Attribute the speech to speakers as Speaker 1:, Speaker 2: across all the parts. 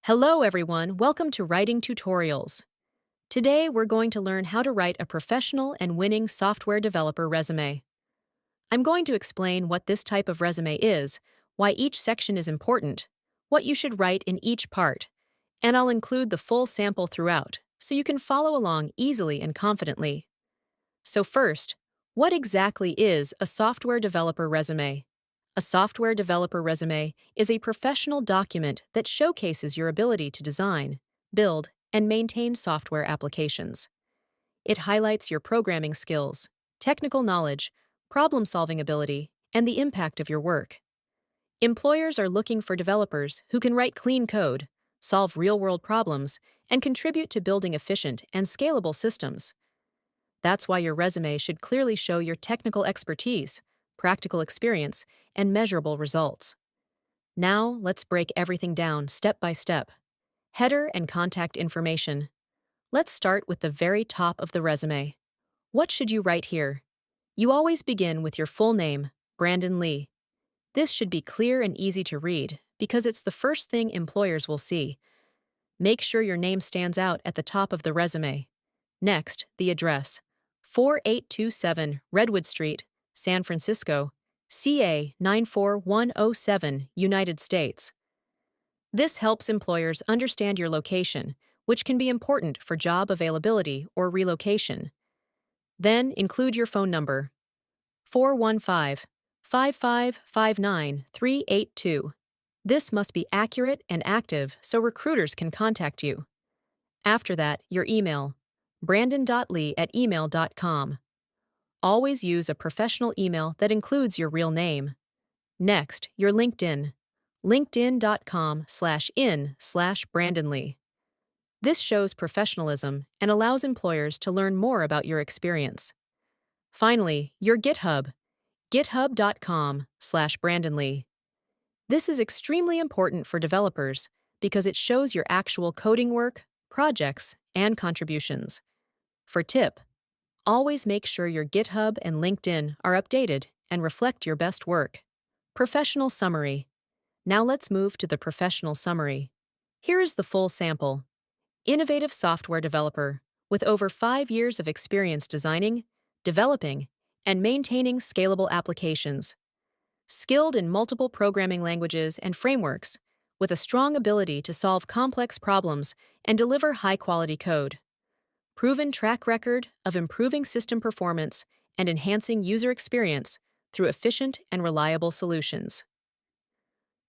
Speaker 1: Hello everyone, welcome to Writing Tutorials. Today we're going to learn how to write a professional and winning software developer resume. I'm going to explain what this type of resume is, why each section is important, what you should write in each part, and I'll include the full sample throughout, so you can follow along easily and confidently. So first, what exactly is a software developer resume? A software developer resume is a professional document that showcases your ability to design, build, and maintain software applications. It highlights your programming skills, technical knowledge, problem-solving ability, and the impact of your work. Employers are looking for developers who can write clean code, solve real-world problems, and contribute to building efficient and scalable systems. That's why your resume should clearly show your technical expertise, practical experience, and measurable results. Now, let's break everything down step by step. Header and contact information. Let's start with the very top of the resume. What should you write here? You always begin with your full name, Brandon Lee. This should be clear and easy to read because it's the first thing employers will see. Make sure your name stands out at the top of the resume. Next, the address. 4827 Redwood Street, San Francisco, CA 94107, United States. This helps employers understand your location, which can be important for job availability or relocation. Then include your phone number. 415-5559-382. This must be accurate and active so recruiters can contact you. After that, your email. brandon.lee@email.com. Always use a professional email that includes your real name. Next, your LinkedIn. linkedin.com/in/brandonlee. This shows professionalism and allows employers to learn more about your experience. Finally, your GitHub. github.com/brandonlee. This is extremely important for developers because it shows your actual coding work, projects, and contributions. For tip, always make sure your GitHub and LinkedIn are updated and reflect your best work. Professional summary. Now let's move to the professional summary. Here is the full sample. Innovative software developer with over 5 years of experience designing, developing, and maintaining scalable applications. Skilled in multiple programming languages and frameworks, with a strong ability to solve complex problems and deliver high-quality code. Proven track record of improving system performance and enhancing user experience through efficient and reliable solutions.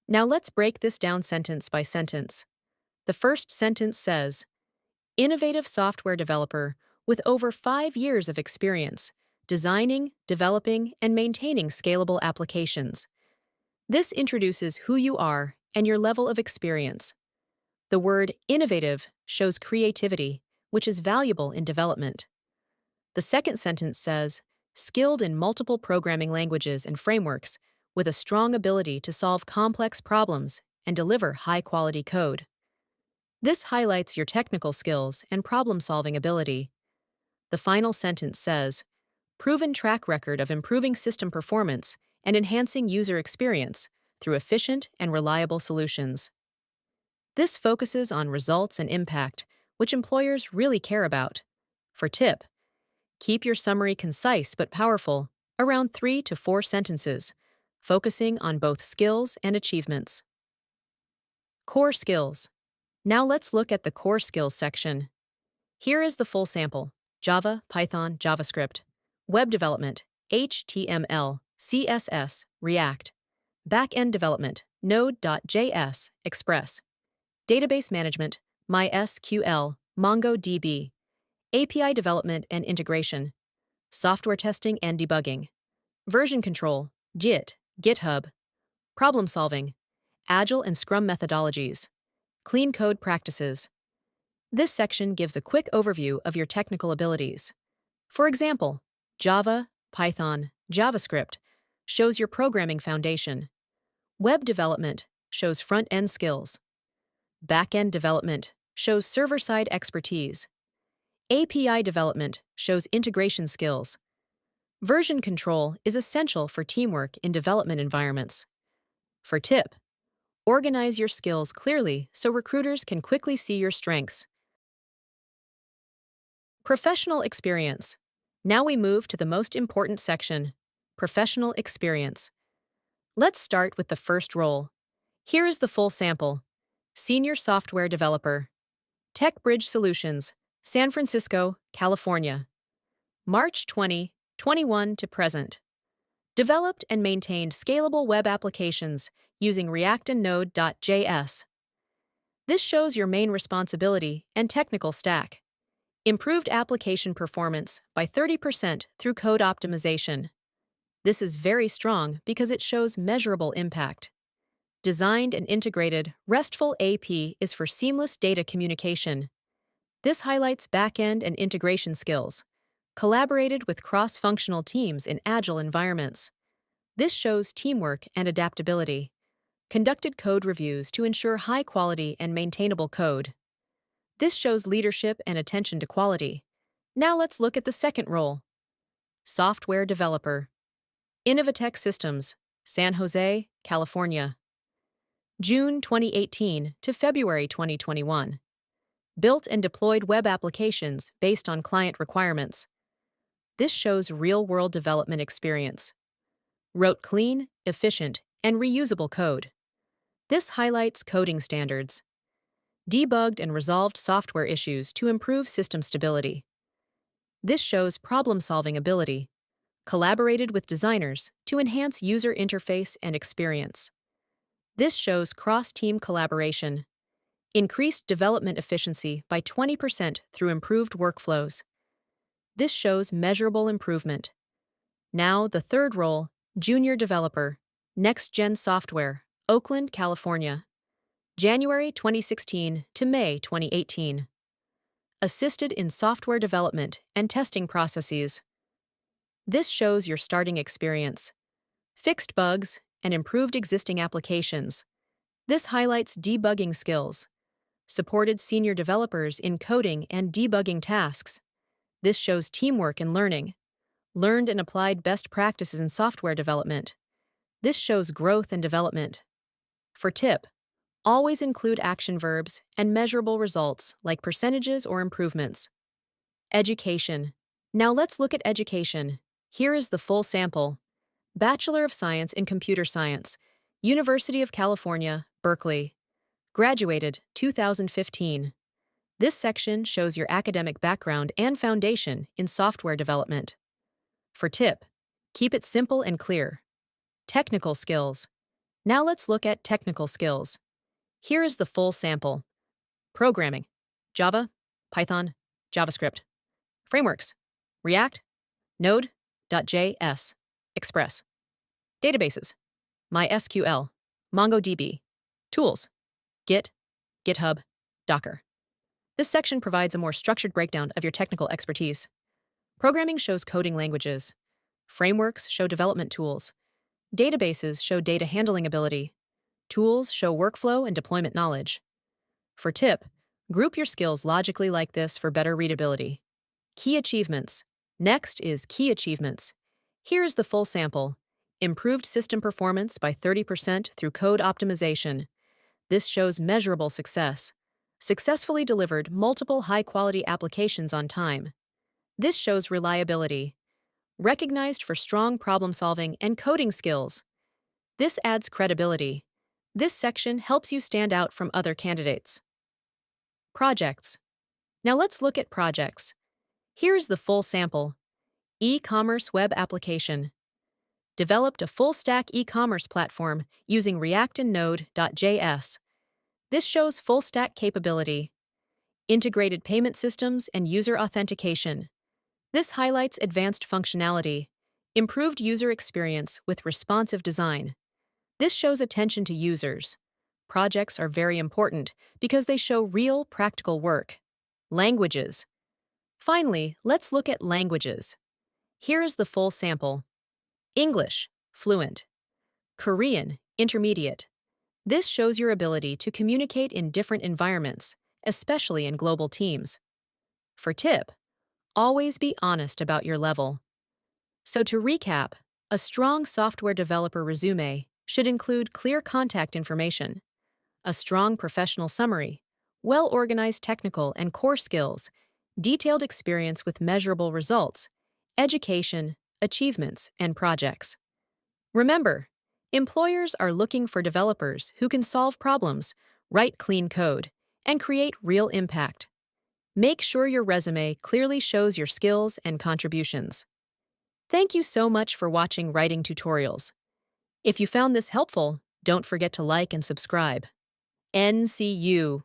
Speaker 1: Now let's break this down sentence by sentence. The first sentence says, innovative software developer with over 5 years of experience, designing, developing, and maintaining scalable applications. This introduces who you are and your level of experience. The word innovative shows creativity, which is valuable in development. The second sentence says, skilled in multiple programming languages and frameworks, with a strong ability to solve complex problems and deliver high-quality code. This highlights your technical skills and problem-solving ability. The final sentence says, proven track record of improving system performance and enhancing user experience through efficient and reliable solutions. This focuses on results and impact, which employers really care about. For tip, keep your summary concise but powerful, around 3 to 4 sentences, focusing on both skills and achievements. Core skills. Now let's look at the core skills section. Here is the full sample: Java, Python, JavaScript, web development, HTML, CSS, React, back-end development, Node.js, Express, database management, MySQL, MongoDB, API development and integration, software testing and debugging, version control, Git, GitHub, problem solving, Agile and Scrum methodologies, clean code practices. This section gives a quick overview of your technical abilities. For example, Java, Python, JavaScript shows your programming foundation. Web development shows front-end skills. Back-end development shows server-side expertise. API development shows integration skills. Version control is essential for teamwork in development environments. For tip, Organize your skills clearly so recruiters can quickly see your strengths. Professional experience. Now we move to the most important section, professional experience. Let's start with the first role. Here is the full sample. Senior Software Developer. TechBridge Solutions, San Francisco, California. March 2021 to present. Developed and maintained scalable web applications using React and Node.js. This shows your main responsibility and technical stack. Improved application performance by 30% through code optimization. This is very strong because it shows measurable impact. Designed and integrated, RESTful API is for seamless data communication. This highlights back-end and integration skills. Collaborated with cross-functional teams in agile environments. This shows teamwork and adaptability. Conducted code reviews to ensure high-quality and maintainable code. This shows leadership and attention to quality. Now let's look at the second role. Software Developer. Innovatech Systems, San Jose, California. June 2018 to February 2021. Built and deployed web applications based on client requirements. This shows real-world development experience. Wrote clean, efficient, and reusable code. This highlights coding standards. Debugged and resolved software issues to improve system stability. This shows problem-solving ability. Collaborated with designers to enhance user interface and experience. This shows cross-team collaboration. Increased development efficiency by 20% through improved workflows. This shows measurable improvement. Now, the third role, Junior Developer, Next Gen Software, Oakland, California. January 2016 to May 2018. Assisted in software development and testing processes. This shows your starting experience. Fixed bugs and improved existing applications. This highlights debugging skills. Supported senior developers in coding and debugging tasks. This shows teamwork and learning. Learned and applied best practices in software development. This shows growth and development. For tip, always include action verbs and measurable results like percentages or improvements. Education. Now let's look at education. Here is the full sample. Bachelor of Science in Computer Science, University of California, Berkeley. Graduated 2015. This section shows your academic background and foundation in software development. For tip, keep it simple and clear. Technical skills. Now let's look at technical skills. Here is the full sample. Programming. Java, Python, JavaScript. Frameworks. React, Node.js, Express. Databases. MySQL, MongoDB. Tools. Git, GitHub, Docker. This section provides a more structured breakdown of your technical expertise. Programming shows coding languages. Frameworks show development tools. Databases show data handling ability. Tools show workflow and deployment knowledge. For tip, group your skills logically like this for better readability. Key achievements. Next is key achievements. Here is the full sample. Improved system performance by 30% through code optimization. This shows measurable success. Successfully delivered multiple high-quality applications on time. This shows reliability. Recognized for strong problem-solving and coding skills. This adds credibility. This section helps you stand out from other candidates. Projects. Now let's look at projects. Here is the full sample. E-commerce web application. Developed a full-stack e-commerce platform using React and Node.js. This shows full-stack capability. Integrated payment systems and user authentication. This highlights advanced functionality. Improved user experience with responsive design. This shows attention to users. Projects are very important because they show real, practical work. Languages. Finally, let's look at languages. Here is the full sample. English, fluent. Korean, intermediate. This shows your ability to communicate in different environments, especially in global teams. For tip, always be honest about your level. So to recap, a strong software developer resume should include clear contact information, a strong professional summary, well-organized technical and core skills, detailed experience with measurable results, education, achievements, and projects. Remember, employers are looking for developers who can solve problems, write clean code, and create real impact. Make sure your resume clearly shows your skills and contributions. Thank you so much for watching writing tutorials. If you found this helpful, don't forget to like and subscribe. NCU